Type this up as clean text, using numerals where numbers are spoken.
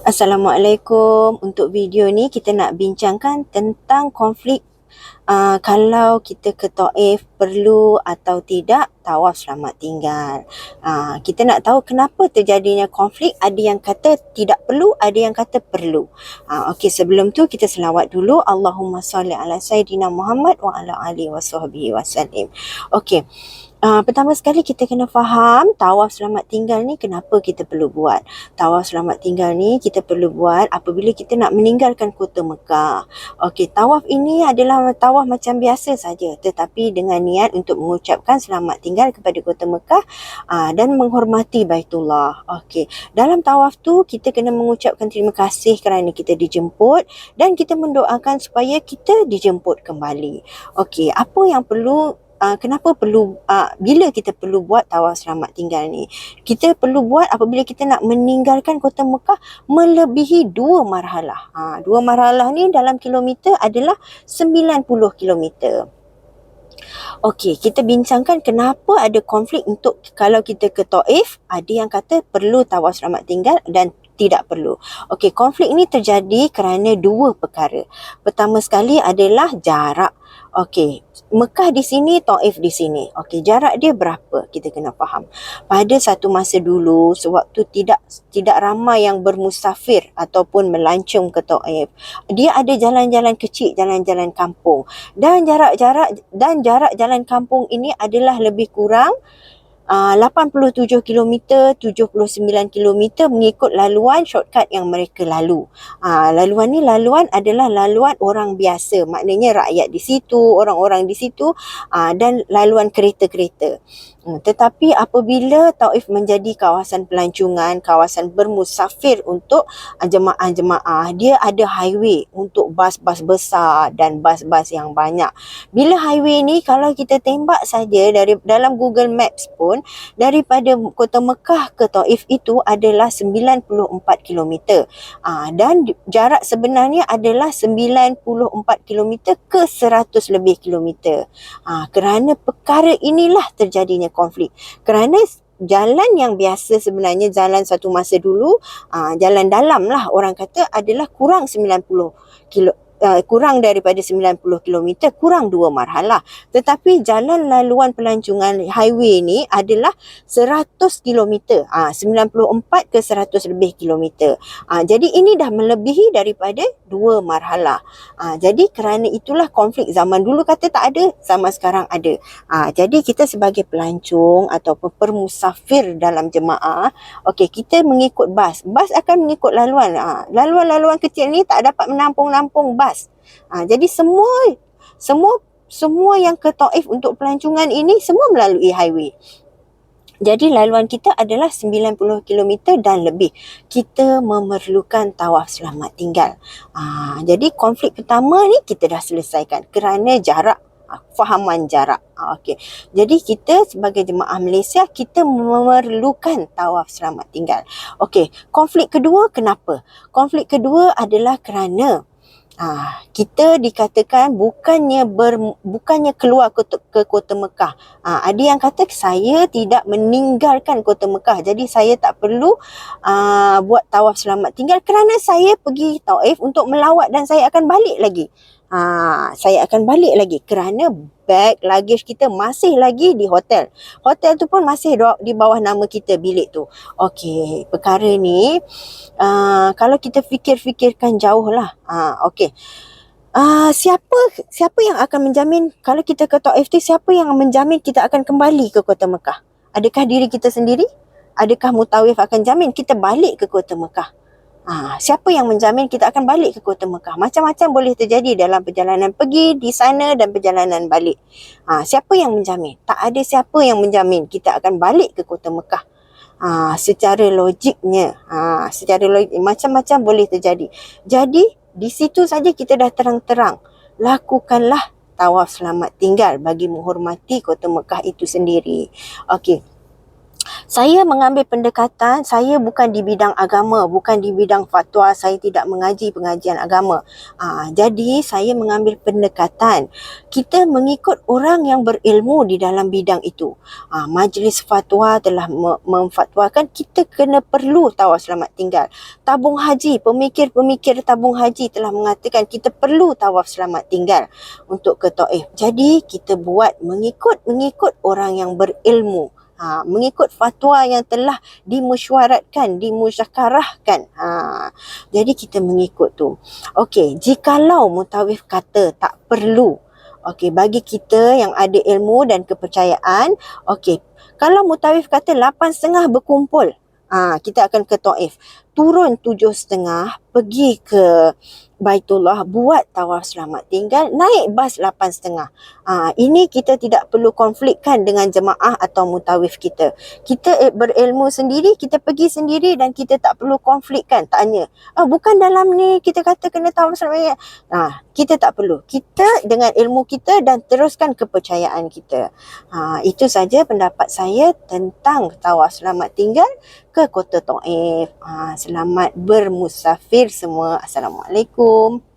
Assalamualaikum. Untuk video ni kita nak bincangkan tentang konflik kalau kita ke Taif perlu atau tidak tawaf selamat tinggal. Kita nak tahu kenapa terjadinya konflik. Ada yang kata tidak perlu, ada yang kata perlu. Okey, sebelum tu kita selawat dulu. Allahumma salli ala Sayyidina Muhammad wa ala alihi wa sahbihi wasallim. Okey. Pertama sekali kita kena faham tawaf selamat tinggal ni kenapa kita perlu buat. Tawaf selamat tinggal ni kita perlu buat apabila kita nak meninggalkan kota Mekah. Okey, tawaf ini adalah tawaf macam biasa saja, tetapi dengan niat untuk mengucapkan selamat tinggal kepada kota Mekah dan menghormati Baitullah. Okey, dalam tawaf tu kita kena mengucapkan terima kasih kerana kita dijemput dan kita mendoakan supaya kita dijemput kembali. Okey, apa yang perlu kenapa perlu bila kita perlu buat tawaf selamat tinggal ni? Kita perlu buat apabila kita nak meninggalkan kota Mekah melebihi 2 marhalah. 2 marhalah ni dalam kilometer adalah 90 kilometer. Okey, kita bincangkan kenapa ada konflik untuk kalau kita ke Taif. Ada yang kata perlu tawaf selamat tinggal dan tidak perlu. Okey, konflik ini terjadi kerana 2 perkara. Pertama sekali adalah jarak. Okey, Mekah di sini, Taif di sini. Okey, jarak dia berapa? Kita kena faham. Pada satu masa dulu, sewaktu tidak ramai yang bermusafir ataupun melancong ke Taif, dia ada jalan-jalan kecil, jalan-jalan kampung. Dan jarak jalan kampung ini adalah lebih kurang 87 km, 79 km mengikut laluan shortcut yang mereka lalu. Laluan ni adalah laluan orang biasa, maknanya rakyat di situ, orang-orang di situ dan laluan kereta-kereta. Tetapi apabila Taif menjadi kawasan pelancongan, kawasan bermusafir untuk jemaah-jemaah, dia ada highway untuk bas-bas besar dan bas-bas yang banyak. Bila highway ni kalau kita tembak saja dari dalam Google Maps pun, daripada kota Mekah ke Taif itu adalah 94 km. Dan jarak sebenarnya adalah 94 km ke 100 lebih kilometer. Kerana perkara inilah terjadinya konflik. Kerana jalan yang biasa sebenarnya, jalan satu masa dulu, jalan dalam lah orang kata adalah kurang 90 km. Kurang daripada 90 km, kurang 2 marhalah. Tetapi jalan laluan pelancongan highway ni adalah 100 km. 94 ke 100 lebih kilometer. Jadi ini dah melebihi daripada 2 marhalah. Jadi kerana itulah konflik. Zaman dulu kata tak ada, zaman sekarang ada. Jadi kita sebagai pelancong ataupun permusafir dalam jemaah, okey, kita mengikut bas. Bas akan mengikut laluan. Laluan-laluan kecil ni tak dapat menampung-nampung bas. Jadi semua yang ke Taif untuk pelancongan ini semua melalui highway. Jadi laluan kita adalah 90 km dan lebih. Kita memerlukan tawaf selamat tinggal. Jadi konflik pertama ni kita dah selesaikan kerana jarak. Fahaman jarak. Okey. Jadi kita sebagai jemaah Malaysia, kita memerlukan tawaf selamat tinggal. Okey, konflik kedua kenapa? Konflik kedua adalah kerana kita dikatakan bukannya keluar ke kota Mekah. Ada yang kata saya tidak meninggalkan kota Mekah, jadi saya tak perlu buat tawaf selamat tinggal kerana saya pergi Taif untuk melawat dan saya akan balik lagi. Saya akan balik lagi kerana beg, luggage kita masih lagi di hotel. Hotel tu pun masih di bawah nama kita, bilik tu. Okey, perkara ni kalau kita fikirkan jauh lah. Okey. Siapa yang akan menjamin kalau kita ke Taif tu, siapa yang menjamin kita akan kembali ke kota Mekah? Adakah diri kita sendiri? Adakah Mutawif akan jamin kita balik ke kota Mekah? Siapa yang menjamin kita akan balik ke kota Mekah? Macam-macam boleh terjadi dalam perjalanan pergi di sana dan perjalanan balik. Siapa yang menjamin? Tak ada siapa yang menjamin kita akan balik ke kota Mekah. Secara logiknya, macam-macam boleh terjadi. Jadi di situ saja kita dah terang-terang, lakukanlah tawaf selamat tinggal bagi menghormati kota Mekah itu sendiri. Okey. Saya mengambil pendekatan, saya bukan di bidang agama, bukan di bidang fatwa, saya tidak mengaji pengajian agama. Jadi saya mengambil pendekatan, kita mengikut orang yang berilmu di dalam bidang itu. Majlis fatwa telah memfatwakan kita kena perlu tawaf selamat tinggal. Tabung haji, pemikir-pemikir tabung haji telah mengatakan kita perlu tawaf selamat tinggal untuk ke Taif. Jadi kita buat mengikut orang yang berilmu. Mengikut fatwa yang telah dimesyuaratkan, dimusyakarahkan. Jadi kita mengikut tu. Okey, jikalau mutawif kata tak perlu, okey, bagi kita yang ada ilmu dan kepercayaan, okey, kalau mutawif kata 8.30 berkumpul, kita akan ke Taif. Turun 7.30, pergi ke Baitullah, buat tawaf selamat tinggal, naik bas 8.30. Ini kita tidak perlu konflikkan dengan jemaah atau mutawif kita. Kita berilmu sendiri, kita pergi sendiri dan kita tak perlu konflikkan, tanya. Bukan dalam ni kita kata kena tawaf selamat tinggal. Kita tak perlu. Kita dengan ilmu kita dan teruskan kepercayaan kita. Itu saja pendapat saya tentang tawaf selamat tinggal ke Kota Taif. Selamat bermusafir semua. Assalamualaikum.